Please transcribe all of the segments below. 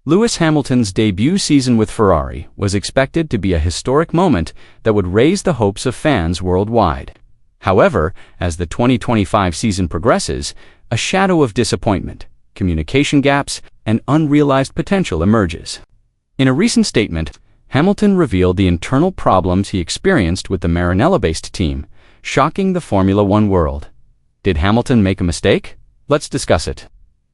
Lewis Hamilton's debut season with Ferrari was expected to be a historic moment that would raise the hopes of fans worldwide. However, as the 2025 season progresses, a shadow of disappointment, communication gaps, and unrealized potential emerges. In a recent statement, Hamilton revealed the internal problems he experienced with the Maranello-based team, shocking the Formula One world. Did Hamilton make a mistake? Let's discuss it.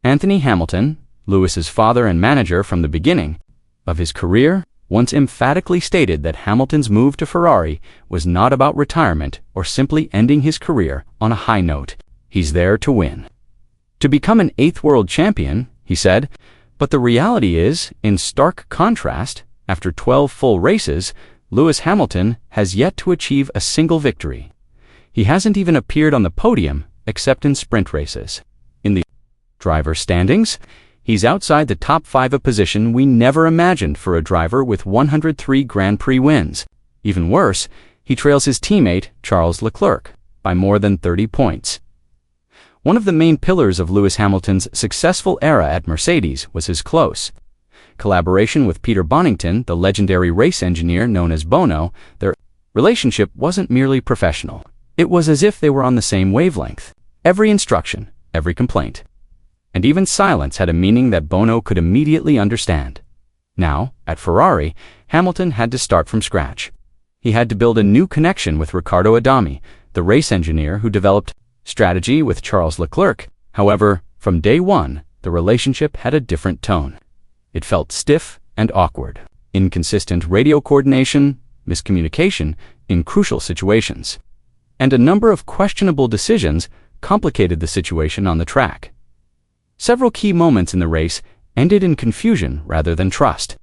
Anthony Hamilton, Lewis's father and manager from the beginning of his career, once emphatically stated that Hamilton's move to Ferrari was not about retirement or simply ending his career on a high note. He's there to win. To become an 8th world champion, he said, but the reality is, in stark contrast, after 12 full races, Lewis Hamilton has yet to achieve a single victory. He hasn't even appeared on the podium except in sprint races. In the driver standings, he's outside the top 5, a position we never imagined for a driver with 103 Grand Prix wins. Even worse, he trails his teammate, Charles Leclerc, by more than 30 points. One of the main pillars of Lewis Hamilton's successful era at Mercedes was his close collaboration with Peter Bonington, the legendary race engineer known as Bono. Their relationship wasn't merely professional. It was as if they were on the same wavelength. Every instruction, every complaint, and even silence had a meaning that Bono could immediately understand. Now, at Ferrari, Hamilton had to start from scratch. He had to build a new connection with Riccardo Adami, the race engineer who developed strategy with Charles Leclerc. However, from day one, the relationship had a different tone. It felt stiff and awkward. Inconsistent radio coordination, miscommunication in crucial situations, and a number of questionable decisions complicated the situation on the track. Several key moments in the race ended in confusion rather than trust.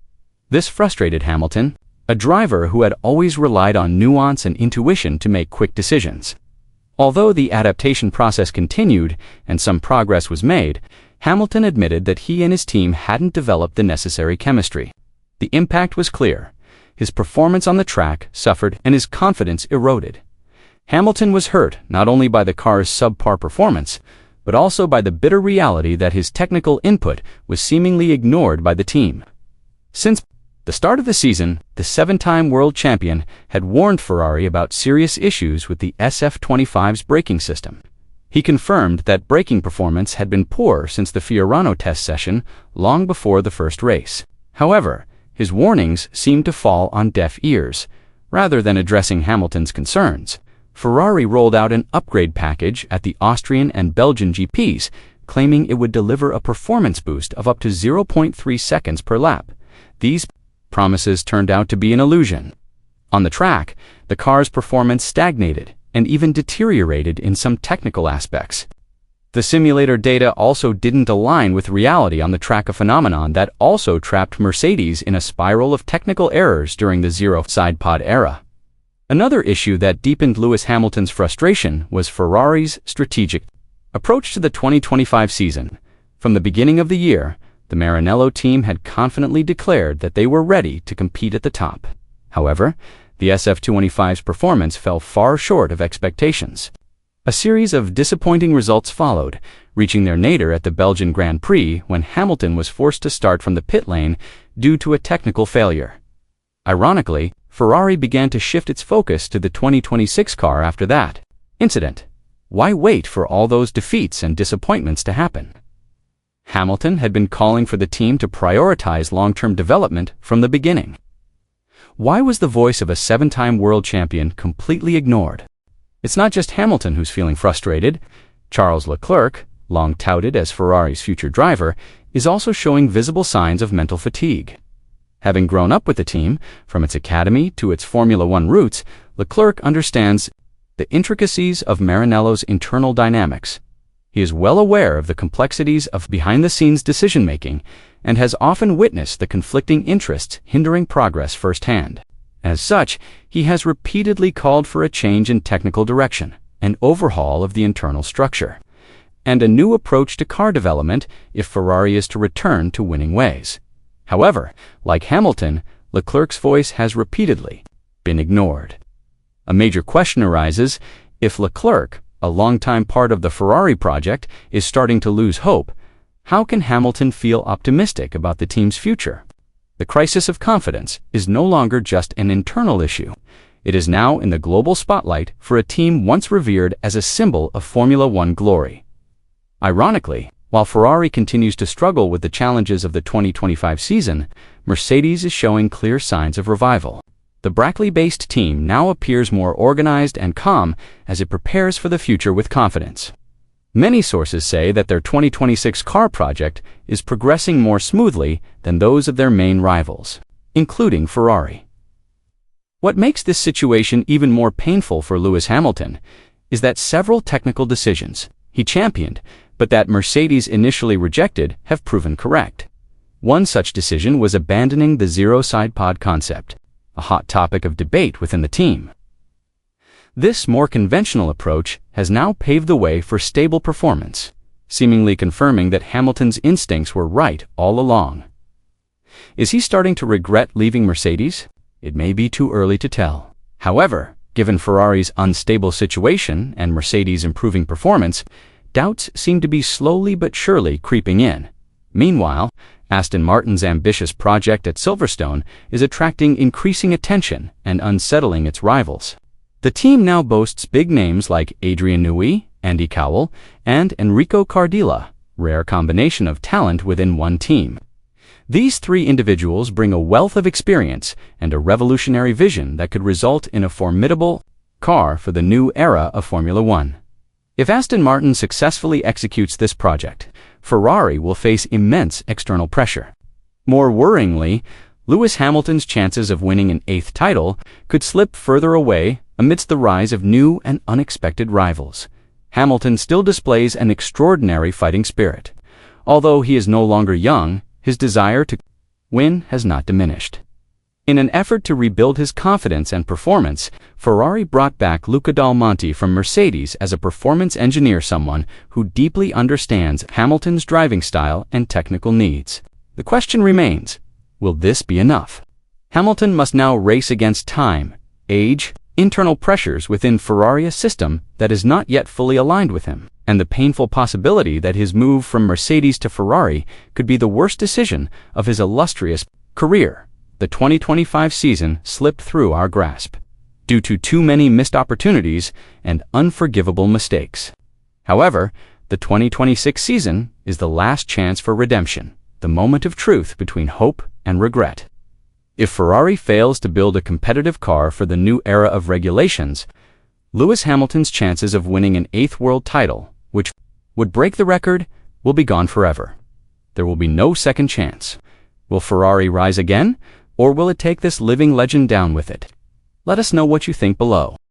This frustrated Hamilton, a driver who had always relied on nuance and intuition to make quick decisions. Although the adaptation process continued and some progress was made, Hamilton admitted that he and his team hadn't developed the necessary chemistry. The impact was clear. His performance on the track suffered and his confidence eroded. Hamilton was hurt not only by the car's subpar performance, but also by the bitter reality that his technical input was seemingly ignored by the team. Since the start of the season, the 7-time world champion had warned Ferrari about serious issues with the SF25's braking system. He confirmed that braking performance had been poor since the Fiorano test session long before the first race. However, his warnings seemed to fall on deaf ears. Rather than addressing Hamilton's concerns, Ferrari rolled out an upgrade package at the Austrian and Belgian GPs, claiming it would deliver a performance boost of up to 0.3 seconds per lap. These promises turned out to be an illusion. On the track, the car's performance stagnated and even deteriorated in some technical aspects. The simulator data also didn't align with reality on the track, a phenomenon that also trapped Mercedes in a spiral of technical errors during the zero-side pod era. Another issue that deepened Lewis Hamilton's frustration was Ferrari's strategic approach to the 2025 season. From the beginning of the year, the Maranello team had confidently declared that they were ready to compete at the top. However, the SF25's performance fell far short of expectations. A series of disappointing results followed, reaching their nadir at the Belgian Grand Prix when Hamilton was forced to start from the pit lane due to a technical failure. Ironically, Ferrari began to shift its focus to the 2026 car after that incident. Why wait for all those defeats and disappointments to happen? Hamilton had been calling for the team to prioritize long-term development from the beginning. Why was the voice of a 7-time world champion completely ignored? It's not just Hamilton who's feeling frustrated. Charles Leclerc, long touted as Ferrari's future driver, is also showing visible signs of mental fatigue. Having grown up with the team, from its academy to its Formula One roots, Leclerc understands the intricacies of Maranello's internal dynamics. He is well aware of the complexities of behind-the-scenes decision-making and has often witnessed the conflicting interests hindering progress firsthand. As such, he has repeatedly called for a change in technical direction, an overhaul of the internal structure, and a new approach to car development if Ferrari is to return to winning ways. However, like Hamilton, Leclerc's voice has repeatedly been ignored. A major question arises: if Leclerc, a longtime part of the Ferrari project, is starting to lose hope, How can Hamilton feel optimistic about the team's future? The crisis of confidence is no longer just an internal issue. It is now in the global spotlight for a team once revered as a symbol of Formula One glory. Ironically, while Ferrari continues to struggle with the challenges of the 2025 season, Mercedes is showing clear signs of revival. The Brackley-based team now appears more organized and calm as it prepares for the future with confidence. Many sources say that their 2026 car project is progressing more smoothly than those of their main rivals, including Ferrari. What makes this situation even more painful for Lewis Hamilton is that several technical decisions he championed, but that Mercedes initially rejected, have proven correct. One such decision was abandoning the zero-side pod concept, a hot topic of debate within the team. This more conventional approach has now paved the way for stable performance, seemingly confirming that Hamilton's instincts were right all along. Is he starting to regret leaving Mercedes? It may be too early to tell. However, given Ferrari's unstable situation and Mercedes' improving performance, doubts seem to be slowly but surely creeping in. Meanwhile, Aston Martin's ambitious project at Silverstone is attracting increasing attention and unsettling its rivals. The team now boasts big names like Adrian Newey, Andy Cowell, and Enrico Cardilla, rare combination of talent within one team. These three individuals bring a wealth of experience and a revolutionary vision that could result in a formidable car for the new era of Formula One. If Aston Martin successfully executes this project, Ferrari will face immense external pressure. More worryingly, Lewis Hamilton's chances of winning an eighth title could slip further away amidst the rise of new and unexpected rivals. Hamilton still displays an extraordinary fighting spirit. Although he is no longer young, his desire to win has not diminished. In an effort to rebuild his confidence and performance, Ferrari brought back Luca Dal Monte from Mercedes as a performance engineer, someone who deeply understands Hamilton's driving style and technical needs. The question remains, will this be enough? Hamilton must now race against time, age, internal pressures within Ferrari's system that is not yet fully aligned with him, and the painful possibility that his move from Mercedes to Ferrari could be the worst decision of his illustrious career. The 2025 season slipped through our grasp due to too many missed opportunities and unforgivable mistakes. However, the 2026 season is the last chance for redemption, the moment of truth between hope and regret. If Ferrari fails to build a competitive car for the new era of regulations, Lewis Hamilton's chances of winning an eighth world title, which would break the record, will be gone forever. There will be no second chance. Will Ferrari rise again, or will it take this living legend down with it? Let us know what you think below.